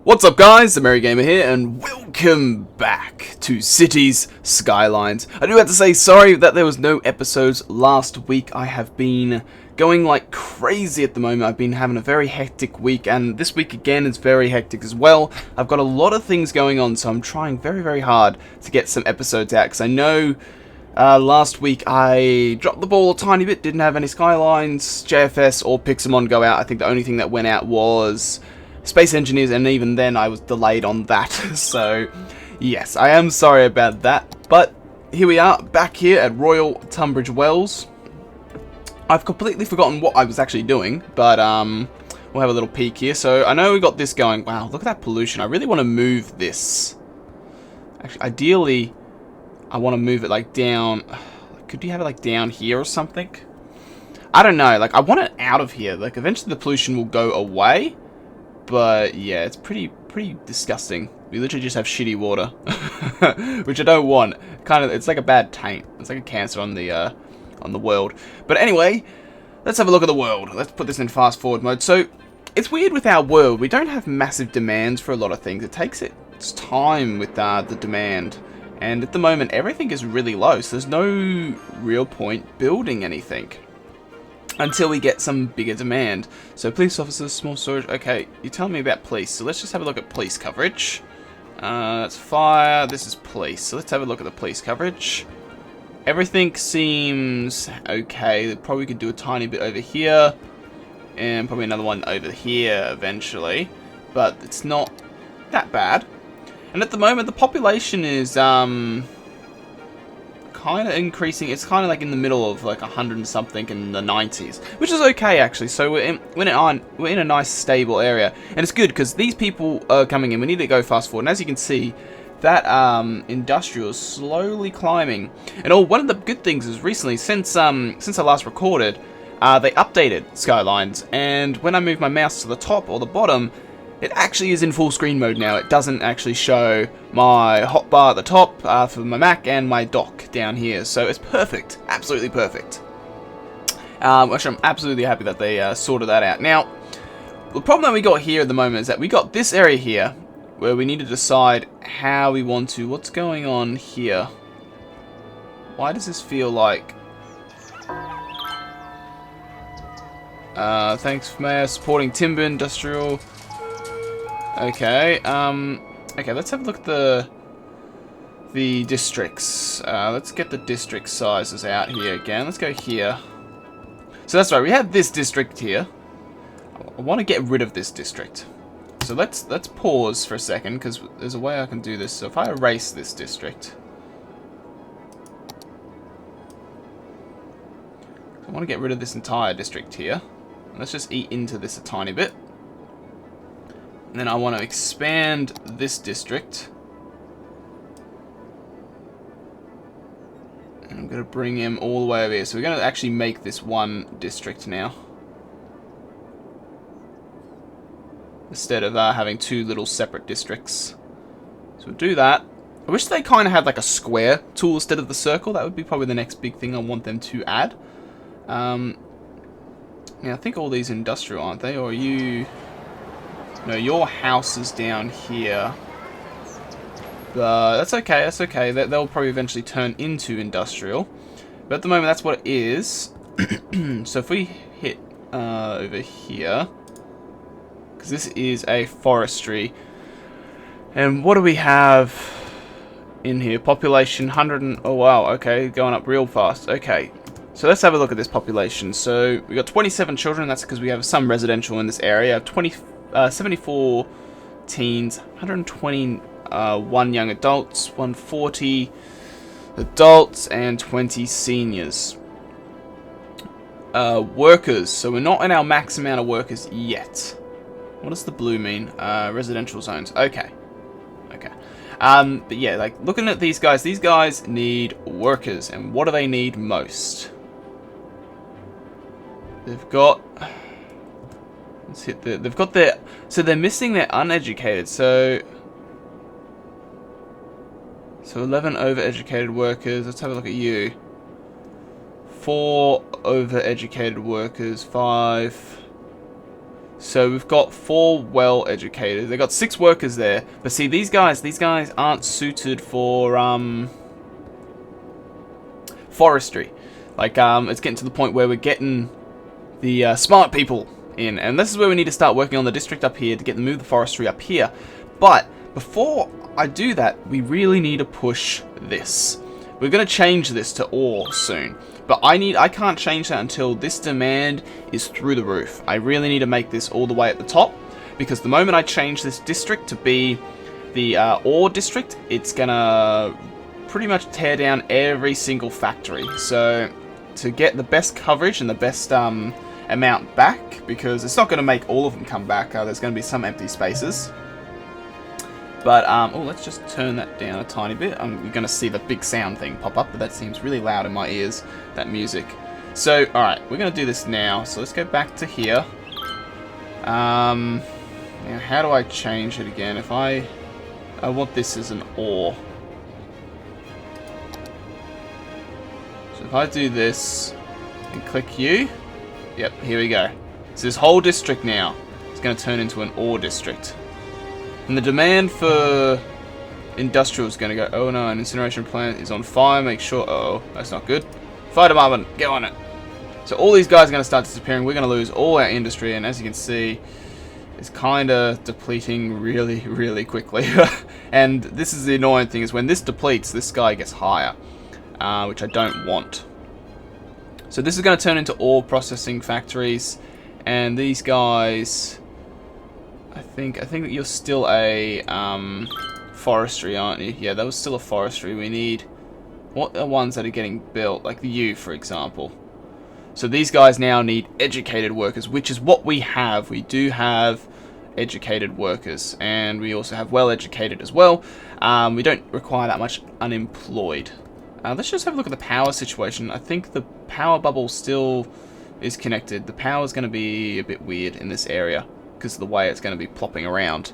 What's up guys, TheMerryGamer here, and welcome back to Cities Skylines. I do have to say sorry that there was no episodes last week. I have been going like crazy at the moment. I've been having a very hectic week, and this week again is very hectic as well. I've got a lot of things going on, so I'm trying very hard to get some episodes out, because I know last week I dropped the ball a tiny bit, didn't have any Skylines, JFS, or Pixelmon go out. I think the only thing that went out was Space Engineers, and even then I was delayed on that. So yes, I am sorry about that, but here we are back here at Royal Tunbridge Wells. I've completely forgotten what I was actually doing, but we'll have a little peek here. So I know we got this going. Wow, look at that pollution. I really want to move this. Actually, ideally I want to move it like down. Could you have it like down here or something? I don't know, like I want it out of here. Like eventually the pollution will go away. But yeah, it's pretty disgusting. We literally just have shitty water, which I don't want. It's like a bad taint. It's like a cancer on the world. But anyway, let's have a look at the world. Let's put this in fast forward mode. So it's weird with our world. We don't have massive demands for a lot of things. It takes its time with the demand, and at the moment everything is really low. So there's no real point building anything until we get some bigger demand. So police officers, small storage. Okay, you're telling me about police, so let's just have a look at police coverage. That's fire, this is police, so let's have a look at the police coverage. Everything seems okay. Probably could do a tiny bit over here, and probably another one over here eventually, but it's not that bad. And at the moment the population is kind of increasing. It's kind of like in the middle of like 100 and something in the 90s, which is okay actually. So we're in a nice stable area, and it's good because these people are coming in. We need to go fast forward, and as you can see, that industrial is slowly climbing. And one of the good things is recently, since I last recorded, they updated Skylines, and when I move my mouse to the top or the bottom, it actually is in full screen mode now. It doesn't actually show my hotbar at the top for my Mac and my dock down here. So it's perfect. Absolutely perfect. Which I'm absolutely happy that they sorted that out. Now, the problem that we got here at the moment is that we got this area here where we need to decide how we want to... What's going on here? Why does this feel like... thanks, Mayor. Supporting timber, industrial... Okay, okay, let's have a look at the districts. Let's get the district sizes out here again. Let's go here. So that's right, we have this district here. I want to get rid of this district. So let's pause for a second, because there's a way I can do this. So if I erase this district, I want to get rid of this entire district here. Let's just eat into this a tiny bit. And then I want to expand this district. And I'm going to bring him all the way over here. So we're going to actually make this one district now, instead of having two little separate districts. So we'll do that. I wish they kind of had like a square tool instead of the circle. That would be probably the next big thing I want them to add. Yeah, I think all these industrial, aren't they? Or are you... No, your house is down here. But that's okay, that's okay. They'll probably eventually turn into industrial. But at the moment, that's what it is. So if we hit over here, because this is a forestry. And what do we have in here? Population 100 and... Oh, wow, okay, going up real fast. Okay, so let's have a look at this population. So we got 27 children. That's because we have some residential in this area. 74 teens, 121 young adults, 140 adults, and 20 seniors. Workers. So we're not in our max amount of workers yet. What does the blue mean? Residential zones. Okay. Okay. But yeah, like looking at these guys need workers. And what do they need most? They've got... Let's hit they've got their... So they're missing their uneducated. So 11 overeducated workers. Let's have a look at you. 4 overeducated workers. 5. So we've got 4 well-educated. They've got 6 workers there. But see, these guys aren't suited for forestry. Like, it's getting to the point where we're getting the smart people in. And this is where we need to start working on the district up here to get the move the forestry up here. But before I do that, we really need to push this. We're going to change this to ore soon. But I can't change that until this demand is through the roof. I really need to make this all the way at the top, because the moment I change this district to be the ore district, it's gonna pretty much tear down every single factory. So to get the best coverage and the best amount back, because it's not going to make all of them come back, there's going to be some empty spaces. But, oh, let's just turn that down a tiny bit. You're going to see the big sound thing pop up, but that seems really loud in my ears, that music. So, alright, we're going to do this now. So let's go back to here. Now, how do I change it again? If I want this as an ore. So if I do this and click U, yep, here we go. So this whole district now is going to turn into an ore district. And the demand for industrial is going to go, oh no, an incineration plant is on fire, make sure, oh, that's not good. Fire department, get on it. So all these guys are going to start disappearing, we're going to lose all our industry, and as you can see, it's kind of depleting really, really quickly. And this is the annoying thing, is when this depletes, this guy gets higher, which I don't want. So this is going to turn into ore processing factories, and these guys, I think that you're still a forestry, aren't you? Yeah, that was still a forestry. We need, what are ones that are getting built, like the U, for example. So these guys now need educated workers, which is what we have. We do have educated workers, and we also have well-educated as well. We don't require that much unemployed. Let's just have a look at the power situation. I think the power bubble still is connected. The power is going to be a bit weird in this area because of the way it's going to be plopping around.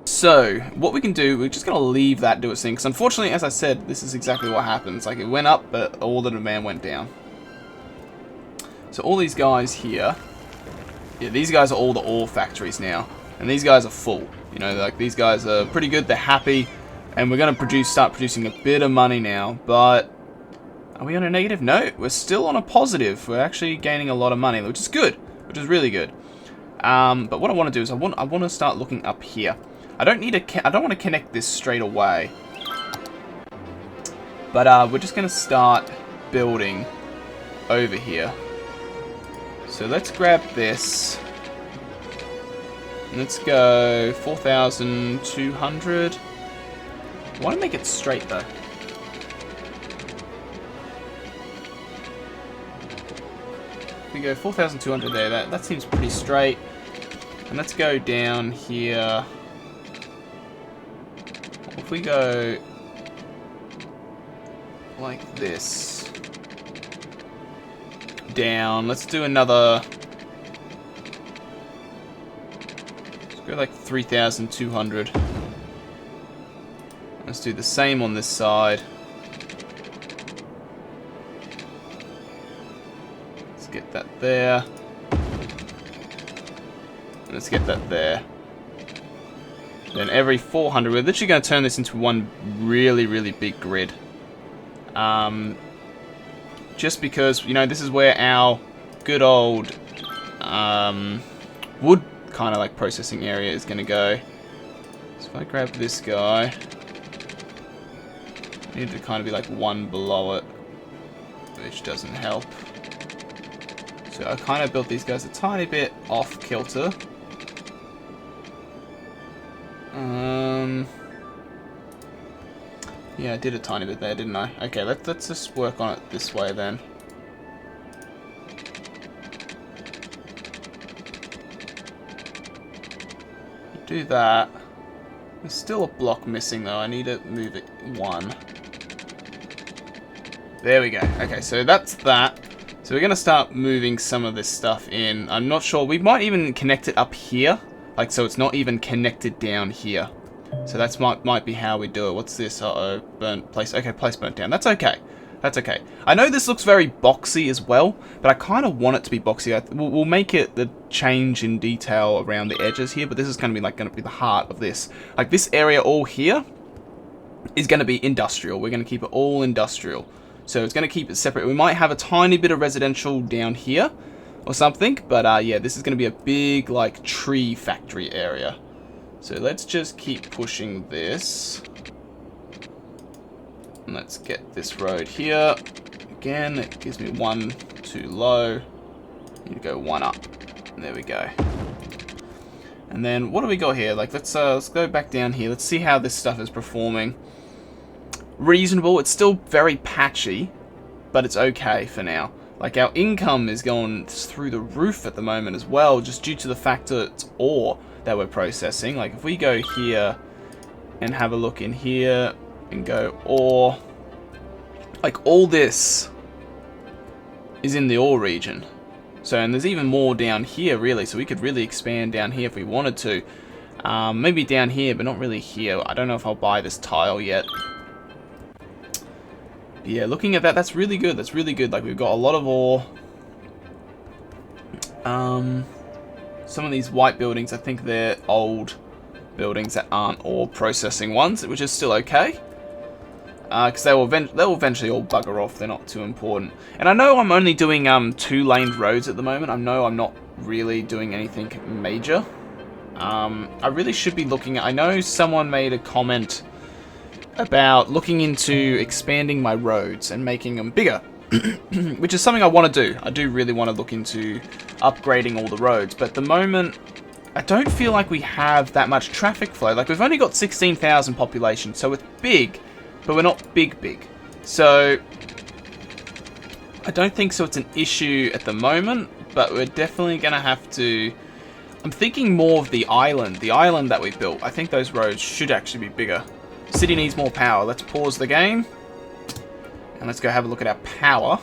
So, what we can do, we're just going to leave that do its thing, because unfortunately, as I said, this is exactly what happens. Like, it went up, but all the demand went down. So all these guys here, yeah, these guys are all the ore factories now, and these guys are full. You know, like, these guys are pretty good, they're happy, and we're going to start producing a bit of money now, but are we on a negative? No, we're still on a positive. We're actually gaining a lot of money, which is good, which is really good. But what I want to do is I want to start looking up here. I don't want to connect this straight away, but we're just going to start building over here. So let's grab this. Let's go 4,200. I want to make it straight though. If we go 4,200 there, that seems pretty straight. And let's go down here. If we go like this, down, let's do another, let's go like 3,200. Let's do the same on this side. Let's get that there. And let's get that there. Then every 400, we're literally going to turn this into one really, really big grid. Just because, you know, this is where our good old wood kind of like processing area is going to go. So if I grab this guy, I need to kind of be like one below it, which doesn't help. So I kind of built these guys a tiny bit off kilter. Yeah, I did a tiny bit there, didn't I? Okay, let's just work on it this way then. Do that. There's still a block missing though. I need to move it one. There we go. Okay, so that's that. So we're going to start moving some of this stuff in. I'm not sure. We might even connect it up here. Like, so it's not even connected down here. So that's might be how we do it. What's this? Uh-oh, burnt place. Okay, place burnt down. That's okay. That's okay. I know this looks very boxy as well, but I kind of want it to be boxy. We'll make it the change in detail around the edges here, but this is going to be the heart of this. Like this area all here is going to be industrial. We're going to keep it all industrial. So it's going to keep it separate. We might have a tiny bit of residential down here or something, but yeah, this is going to be a big like tree factory area. So let's just keep pushing this. And let's get this road here. Again, it gives me 1 too low. Need to go 1 up. And there we go. And then what do we got here? Like let's go back down here. Let's see how this stuff is performing. Reasonable. It's still very patchy, but it's okay for now. Like our income is going through the roof at the moment as well, just due to the fact that it's ore that we're processing. Like if we go here and have a look in here and go ore, like all this is in the ore region. So, and there's even more down here really, so we could really expand down here if we wanted to. Maybe down here, but not really here. I don't know if I'll buy this tile yet. But yeah, looking at that, that's really good. That's really good. Like we've got a lot of ore. Some of these white buildings, I think they're old buildings that aren't ore processing ones, which is still okay. Because they'll eventually all bugger off. They're not too important. And I know I'm only doing 2-lane roads at the moment. I know I'm not really doing anything major. I really should be looking at... I know someone made a comment about looking into expanding my roads and making them bigger. Which is something I want to do. I do really want to look into upgrading all the roads. But at the moment, I don't feel like we have that much traffic flow. Like we've only got 16,000 population. So it's big. But we're not big. So, I don't think so it's an issue at the moment, but we're definitely going to have to... I'm thinking more of the island that we built. I think those roads should actually be bigger. City needs more power. Let's pause the game. And let's go have a look at our power.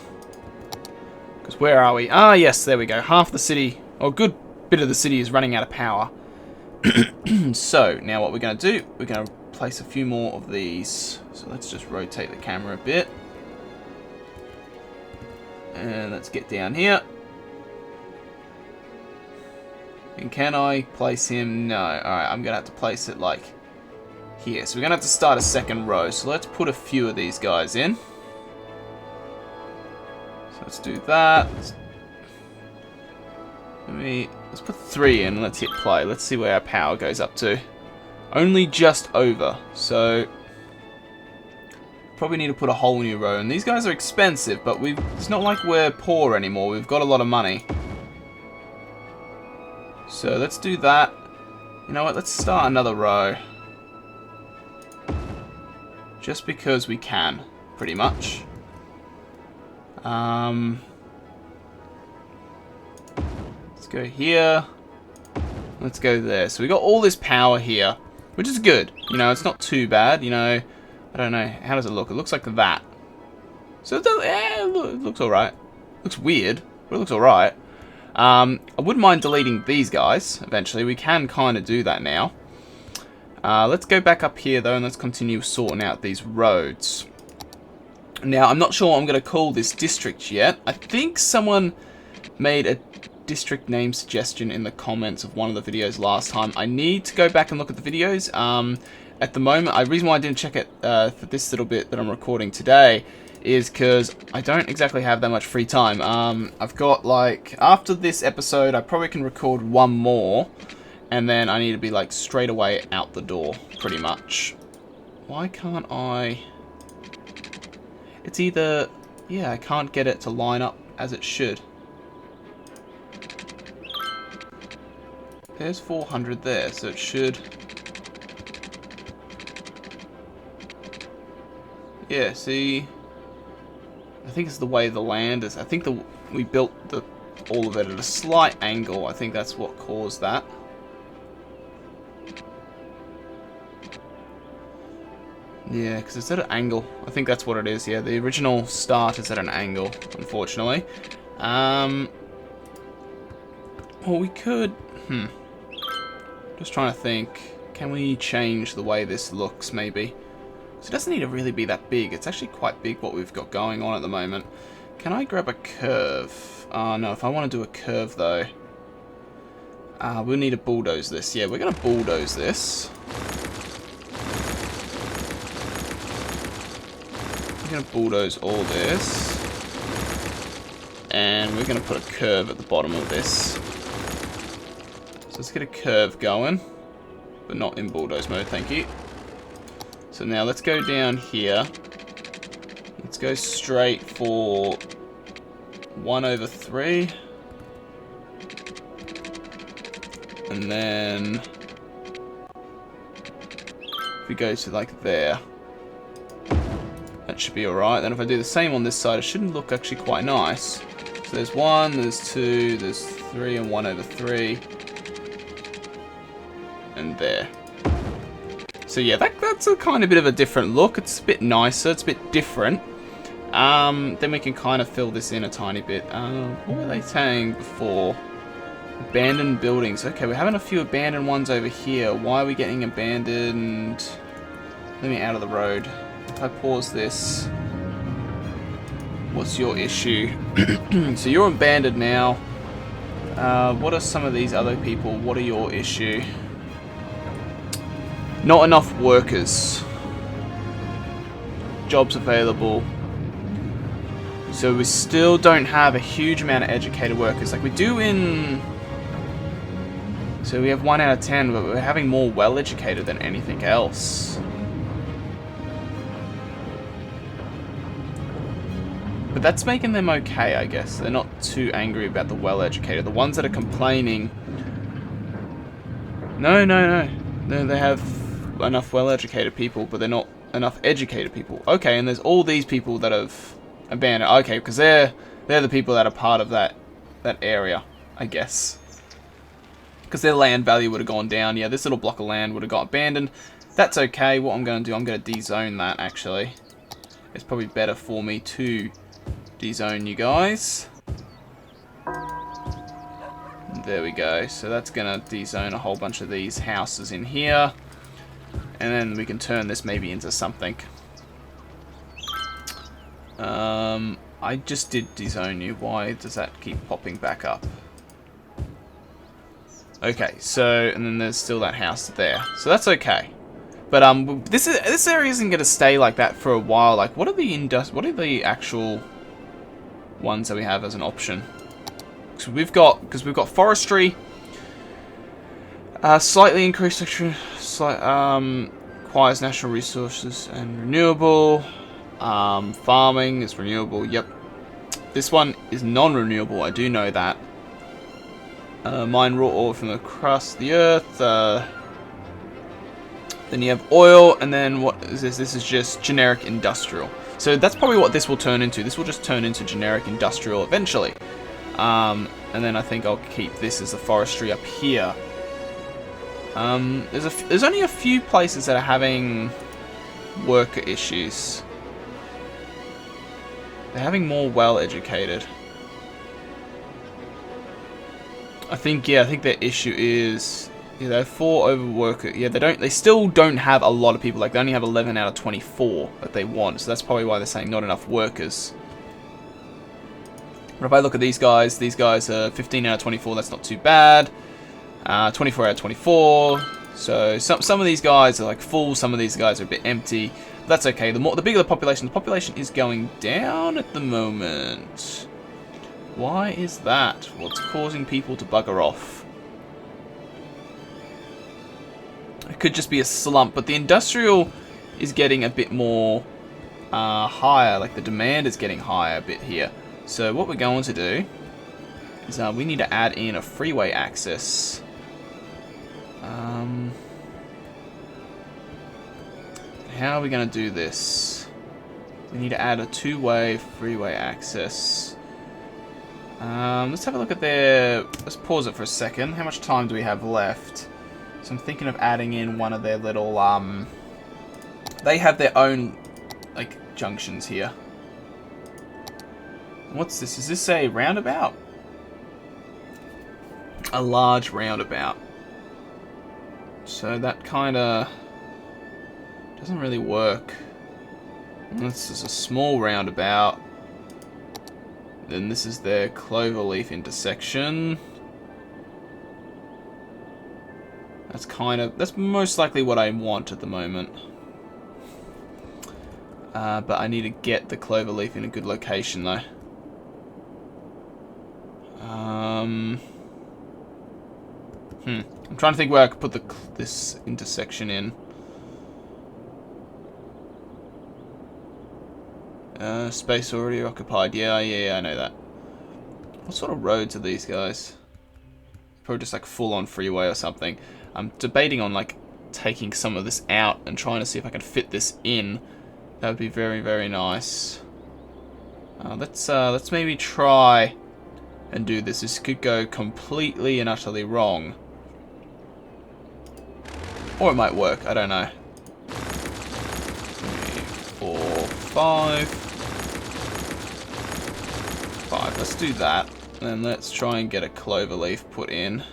Because where are we? Ah, yes, there we go. Half the city, or a good bit of the city is running out of power. So, now what we're going to do, we're going to place a few more of these. So let's just rotate the camera a bit. And let's get down here. And can I place him? No. Alright, I'm going to have to place it like here. So we're going to have to start a second row. So let's put a few of these guys in. So let's do that. Let's put 3 in and let's hit play. Let's see where our power goes up to. Only just over, so probably need to put a whole new row. And these guys are expensive, but it's not like we're poor anymore. We've got a lot of money. So let's do that. You know what? Let's start another row. Just because we can, pretty much. Let's go here. Let's go there. So we got all this power here. Which is good. You know, it's not too bad. You know, I don't know. How does it look? It looks like that. So it looks alright. Looks weird, but it looks alright. I wouldn't mind deleting these guys eventually. We can kind of do that now. Let's go back up here, though, and let's continue sorting out these roads. Now, I'm not sure what I'm going to call this district yet. I think someone made a district name suggestion in the comments of one of the videos last time. I need to go back and look at the videos. At the moment, the reason why I didn't check it for this little bit that I'm recording today is because I don't exactly have that much free time. I've got like, after this episode, I probably can record one more, and then I need to be like straight away out the door, pretty much. Why can't I? It's either, yeah, I can't get it to line up as it should. There's 400 there, so it should... Yeah, see... I think it's the way the land is. I think we built all of it at a slight angle. I think that's what caused that. Yeah, because it's at an angle. I think that's what it is, yeah. The original start is at an angle, unfortunately. Well, we could... Just trying to think. Can we change the way this looks, maybe? So it doesn't need to really be that big. It's actually quite big what we've got going on at the moment. Can I grab a curve? Oh no, if I want to do a curve though, we'll need to bulldoze this. Yeah, we're going to bulldoze this. We're going to bulldoze all this. And we're going to put a curve at the bottom of this. So let's get a curve going. But not in bulldoze mode, thank you. So now let's go down here. Let's go straight for 1/3. And then if we go to like there, that should be alright. Then if I do the same on this side, it shouldn't look actually quite nice. So there's 1, there's 2, there's 3, and 1/3. And there. So yeah, that's a kind of bit of a different look. It's a bit nicer, it's a bit different. Then we can kind of fill this in a tiny bit. What were they saying before? Abandoned buildings. Okay, we're having a few abandoned ones over here. Why are we getting abandoned? Let me out of the road. If I pause this, what's your issue? So you're abandoned now. What are some of these other people? What are your issue? Not enough workers. Jobs available. So we still don't have a huge amount of educated workers. Like we do in... So we have 1 out of 10, but we're having more well-educated than anything else. But that's making them okay, I guess. They're not too angry about the well-educated. The ones that are complaining... No, they have enough well-educated people, but they're not enough educated people. Okay, and there's all these people that have abandoned. Okay, because they're the people that are part of that area, I guess. Because their land value would have gone down. Yeah, this little block of land would have got abandoned. That's okay. What I'm going to do, I'm going to dezone that, actually. It's probably better for me to dezone you guys. There we go. So that's going to dezone a whole bunch of these houses in here. And then we can turn this maybe into something. I just did dezone you. Why does that keep popping back up? Okay, so, and then there's still that house there. So that's okay. But this area isn't going to stay like that for a while. Like, what are the actual ones that we have as an option? So we've got forestry, slightly increased requires natural resources and renewable. Farming is renewable. Yep. This one is non-renewable. I do know that. Mine raw ore from the crust of the earth. Then you have oil, and then what is this? This is just generic industrial. So that's probably what this will turn into. This will just turn into generic industrial eventually. And then I think I'll keep this as the forestry up here. There's only a few places that are having worker issues. They're having more well-educated. I think their issue is, yeah, they're 4 overworker. Yeah, they still don't have a lot of people. Like, they only have 11 out of 24 that they want. So that's probably why they're saying not enough workers. But if I look at these guys are 15 out of 24. That's not too bad. 24 out of 24. So some of these guys are like full. Some of these guys are a bit empty. But that's okay. The bigger the population is going down at the moment. Why is that? What's causing people to bugger off? It could just be a slump, but the industrial is getting a bit more higher. Like the demand is getting higher a bit here. So what we're going to do is we need to add in a freeway access. How are we going to do this? We need to add a 2-way freeway access. Let's have a look at their... Let's pause it for a second. How much time do we have left? So I'm thinking of adding in one of their little... They have their own, like, junctions here. What's this? Is this a roundabout? A large roundabout. So that kind of... doesn't really work. This is a small roundabout. Then this is their cloverleaf intersection. That's most likely what I want at the moment. But I need to get the cloverleaf in a good location though. I'm trying to think where I could put this intersection in. Space already occupied. Yeah, I know that. What sort of roads are these guys? Probably just like full-on freeway or something. I'm debating on like taking some of this out and trying to see if I can fit this in. That would be very, very nice. Let's maybe try and do this. This could go completely and utterly wrong. Or it might work, I don't know. 3, 4, 5. 5, let's do that. And let's try and get a cloverleaf put in.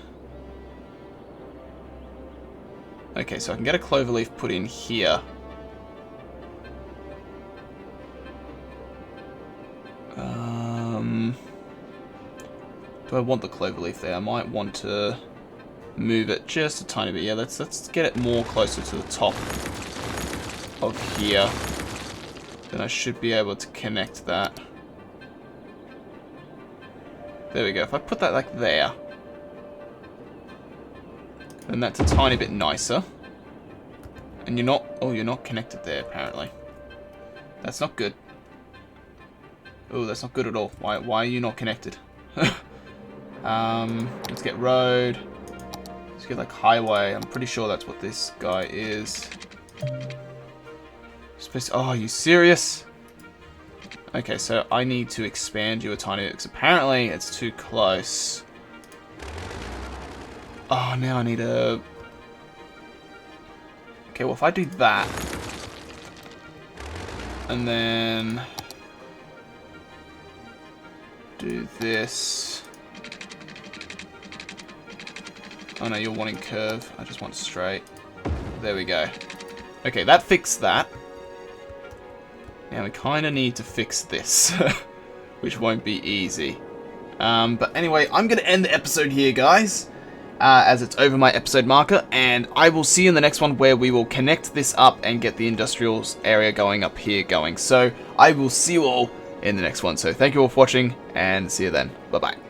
Okay, so I can get a cloverleaf put in here. Do I want the cloverleaf there? I might want to move it just a tiny bit. Yeah, let's get it more closer to the top of here. Then I should be able to connect that. There we go. If I put that like there, then that's a tiny bit nicer. And you're not connected there apparently. That's not good. Oh, that's not good at all. Why are you not connected? Let's get road. Let's get like highway. I'm pretty sure that's what this guy is. Oh, are you serious? Okay, so I need to expand you a tiny bit because apparently it's too close. Oh, now I need a... Okay, well if I do that, and then do this. Oh no, you're wanting curve. I just want straight. There we go. Okay, that fixed that. Now we kind of need to fix this, which won't be easy. But anyway, I'm going to end the episode here, guys, as it's over my episode marker, and I will see you in the next one where we will connect this up and get the industrial area going up here going. So I will see you all in the next one. So thank you all for watching, and see you then. Bye-bye.